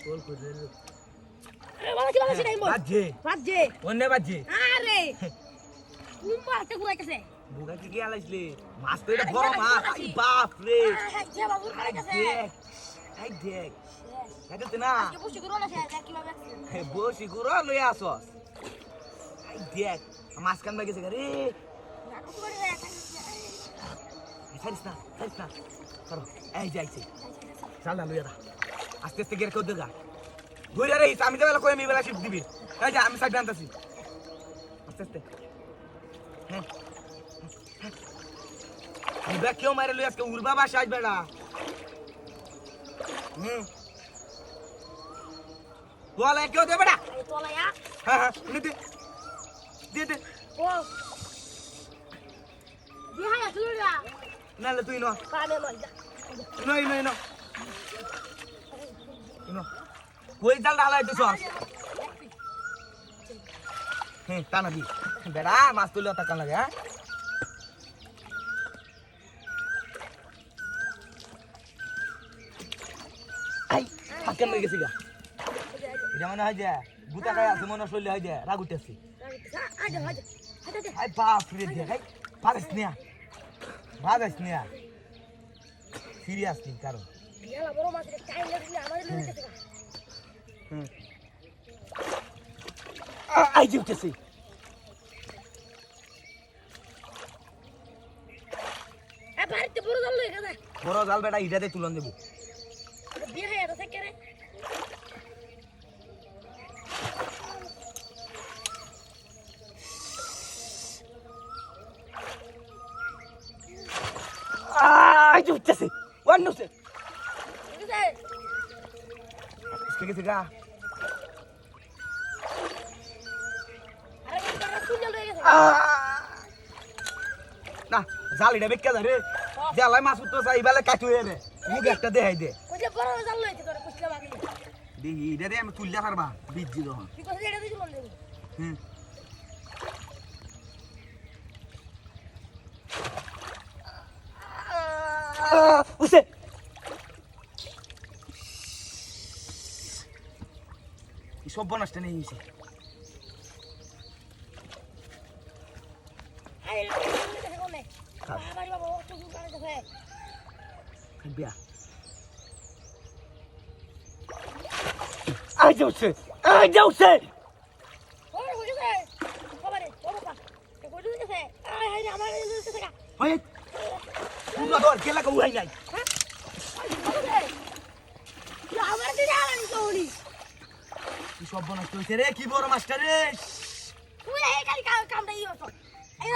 কোল করে আরে বাবা কি বাজে নাই মোর বাজে ওনে বাজে আরে কুম্বাতে ঘুরাইতেছে বুগা কি আলাইছলে মাছ তো এটা বড় মাছ আই বাপ রে যে বাবু ঘুরাইতেছে আই দেখ দেখতে না আজকে বসে করো না সে কিভাবে বসি গুরো লই আসস আই দেখ মাছ কান লাগেছে রে নাটক করে রে ছাড়িস না চলো এই যাইছে চল না লইয়া আস্তে আস্তে গের কর দেগা ধরে রে আমি তো বেলা কই আমি বেলা শিপ দিবি এই যা আমি সাইড আনতাছি আস্তে আস্তে হ্যাঁ ইবা কেউ মারে লই আজকে উড়বা বাসা আজ বেড়া তোলা কেউ দে বেড়া তোলা ইয়া হ্যাঁ দে ও দিহা তুই না নালে তুই নো পালে লই যা নো কই জাল ডালাই দিছস টানা দি বেড়া মাছ তুলে টাকা লাগে হ্যাঁ আই পাকেন হয়ে গেছি গা এটা মনে হয় যে বুতা খাই আছে মনে শরীরে হয় যে রাগ উঠেছি আই বাপ রে দে ভাই ভাগাইস নিয়া সিরিয়াস নি কারণ বিয়ালা বড় মাছ টাইম লাগলে আমাদের লইতেছে আই যে উঠেছি এ বাড়িতে বড় জাল লই গেছে বড় জাল বেটা ইটাতে তুলন দেব বিয়ে হয়ে গেছে কেরে আই যে উঠেছি ওয়ান নো সে इसके कैसे का আরে বড় তুই লই গেছে না জাল এটা বেক্কা ধরে জালাই মাছ উঠতো চাই বেলে কাটু রে মুখ একটা দেখাই দে কই যে বড় জাল লইতে তোরে কুছলা বাকি দেখি এটা দে আমি তুললে পারবা বিজি যখন তুই কইছিস এটা দিছ মন দেব উসে সব বনষ্ট নেই হইছে আরে লইতে কোনে বাড়ি বাবা তো গুণ করে দেবে বিয়া আই যাচ্ছে ওরে হই গেছে বাবারে ও বাবা এ কই দিছে আরে হাই রে আমার লইতে থাকা ওই পুরো দর কেলা কো উড়াই নাই হ্যাঁ আমার দিদা আনি কোনি কি সব বনষ্ট হইছে রে কি বড় মাস্টার রে তুই এই কালি কামটা ইও তো এই